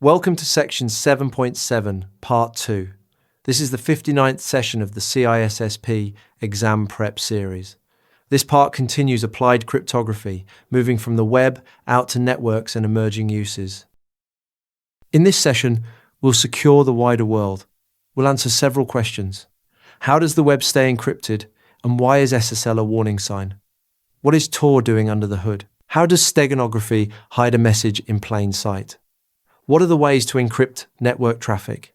Welcome to section 7.7, part 2. This is the 59th session of the CISSP exam prep series. This part continues applied cryptography, moving from the web out to networks and emerging uses. In this session, we'll secure the wider world. We'll answer several questions. How does the web stay encrypted, and why is SSL a warning sign? What is Tor doing under the hood? How does Steganography hide a message in plain sight? What are the ways to encrypt network traffic?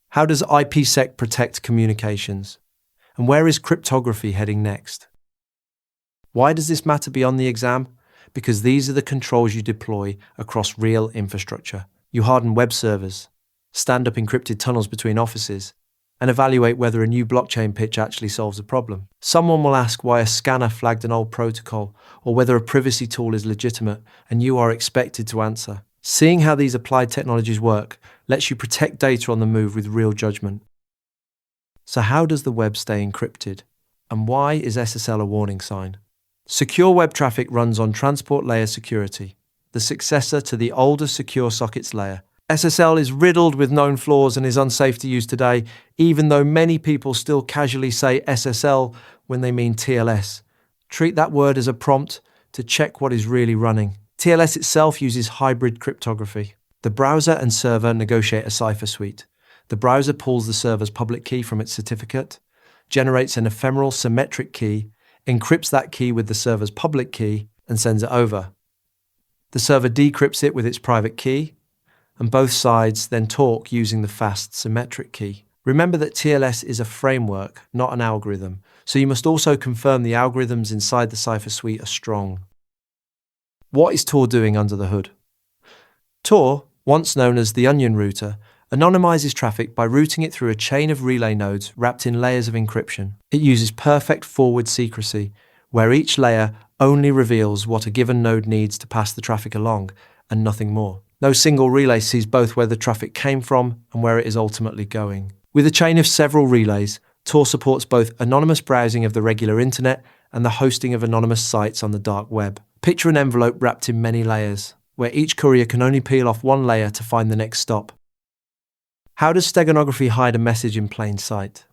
How does IPSec protect communications? And where is cryptography heading next? Why does this matter beyond the exam? Because these are the controls you deploy across real infrastructure. You harden web servers, stand up encrypted tunnels between offices, and evaluate whether a new blockchain pitch actually solves a problem. Someone will ask why a scanner flagged an old protocol, or whether a privacy tool is legitimate, and you are expected to answer. Seeing how these applied technologies work lets you protect data on the move with real judgment. So how does the web stay encrypted? And why is SSL a warning sign? Secure web traffic runs on transport layer security, the successor to the older secure sockets layer. SSL is riddled with known flaws and is unsafe to use today, even though many people still casually say SSL when they mean TLS. Treat that word as a prompt to check what is really running. TLS itself uses hybrid cryptography. The browser and server negotiate a cipher suite. The browser pulls the server's public key from its certificate, generates an ephemeral symmetric key, encrypts that key with the server's public key, and sends it over. The server decrypts it with its private key, and both sides then talk using the fast symmetric key. Remember that TLS is a framework, not an algorithm, so you must also confirm the algorithms inside the cipher suite are strong. What is Tor doing under the hood? Tor, once known as the onion router, anonymizes traffic by routing it through a chain of relay nodes wrapped in layers of encryption. It uses perfect forward secrecy, where each layer only reveals what a given node needs to pass the traffic along, and nothing more. No single relay sees both where the traffic came from and where it is ultimately going. With a chain of several relays, Tor supports both anonymous browsing of the regular internet and the hosting of anonymous sites on the dark web. Picture an envelope wrapped in many layers, where each courier can only peel off one layer to find the next stop. How does Steganography hide a message in plain sight?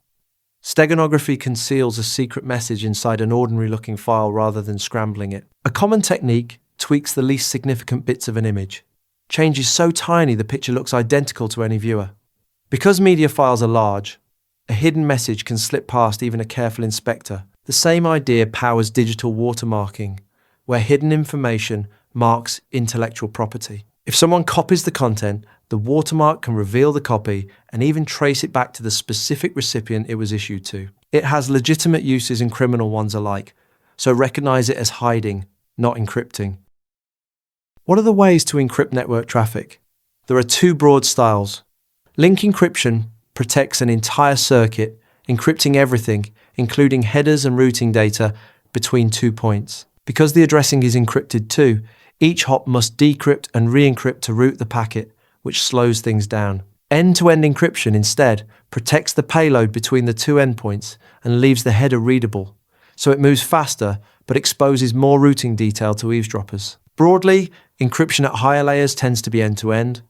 Steganography conceals a secret message inside an ordinary-looking file rather than scrambling it. A common technique tweaks the least significant bits of an image. Change is so tiny the picture looks identical to any viewer. Because media files are large, a hidden message can slip past even a careful inspector. The same idea powers digital watermarking, where hidden information marks intellectual property. If someone copies the content, the watermark can reveal the copy and even trace it back to the specific recipient it was issued to. It has legitimate uses and criminal ones alike, so recognize it as hiding, not encrypting. What are the ways to encrypt network traffic? There are two broad styles. Link encryption protects an entire circuit, encrypting everything, including headers and routing data, between 2 points. Because the addressing is encrypted too, each hop must decrypt and re-encrypt to route the packet, which slows things down. End-to-end encryption, instead, protects the payload between the two endpoints and leaves the header readable, so it moves faster but exposes more routing detail to eavesdroppers. Broadly, encryption at higher layers tends to be end-to-end,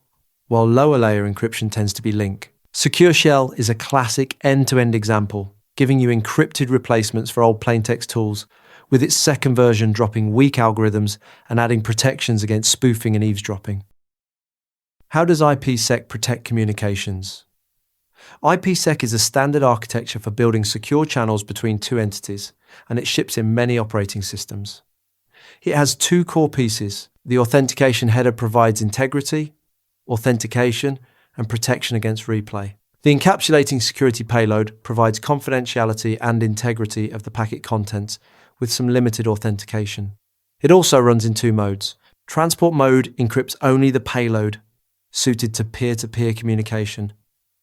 while lower layer encryption tends to be link. Secure Shell is a classic end-to-end example, giving you encrypted replacements for old plaintext tools, with its second version dropping weak algorithms and adding protections against spoofing and eavesdropping. How does IPSec protect communications? IPSec is a standard architecture for building secure channels between two entities, and it ships in many operating systems. It has two core pieces. The authentication header provides integrity, authentication, and protection against replay. The encapsulating security payload provides confidentiality and integrity of the packet contents, with some limited authentication. It also runs in two modes. Transport mode encrypts only the payload, suited to peer-to-peer communication,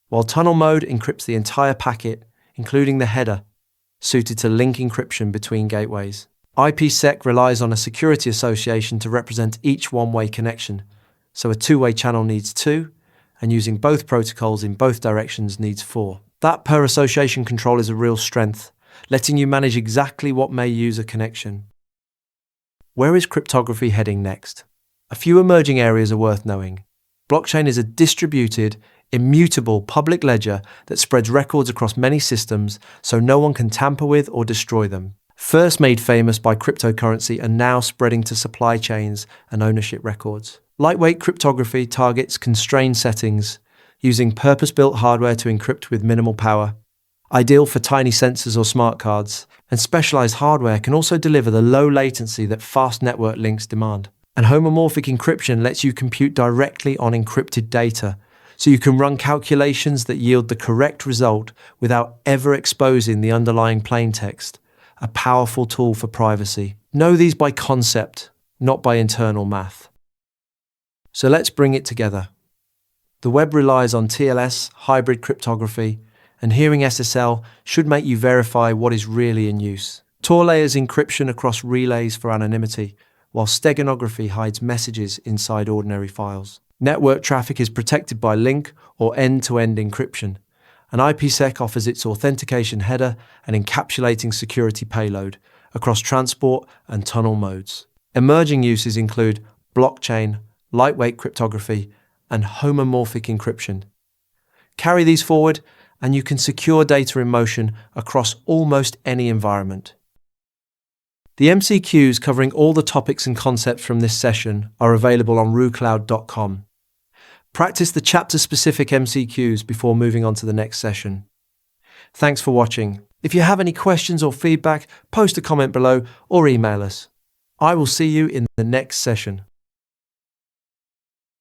while tunnel mode encrypts the entire packet, including the header, suited to link encryption between gateways. IPSec relies on a security association to represent each one-way connection, so a two-way channel needs 2, and using both protocols in both directions needs 4. That per-association control is a real strength, letting you manage exactly what may use a connection. Where is cryptography heading next? A few emerging areas are worth knowing. Blockchain is a distributed, immutable public ledger that spreads records across many systems so no one can tamper with or destroy them. First made famous by cryptocurrency and now spreading to supply chains and ownership records. Lightweight cryptography targets constrained settings, using purpose-built hardware to encrypt with minimal power. Ideal for tiny sensors or smart cards, and specialized hardware can also deliver the low latency that fast network links demand. And homomorphic encryption lets you compute directly on encrypted data, so you can run calculations that yield the correct result without ever exposing the underlying plaintext, a powerful tool for privacy. Know these by concept, not by internal math. So let's bring it together. The web relies on TLS, hybrid cryptography, and hearing SSL should make you verify what is really in use. Tor layers encryption across relays for anonymity, while steganography hides messages inside ordinary files. Network traffic is protected by link or end-to-end encryption, and IPSec offers its authentication header and encapsulating security payload across transport and tunnel modes. Emerging uses include blockchain, lightweight cryptography, and homomorphic encryption. Carry these forward, and you can secure data in motion across almost any environment. The MCQs covering all the topics and concepts from this session are available on rucloud.com. Practice the chapter-specific MCQs before moving on to the next session. Thanks for watching. If you have any questions or feedback, post a comment below or email us. I will see you in the next session.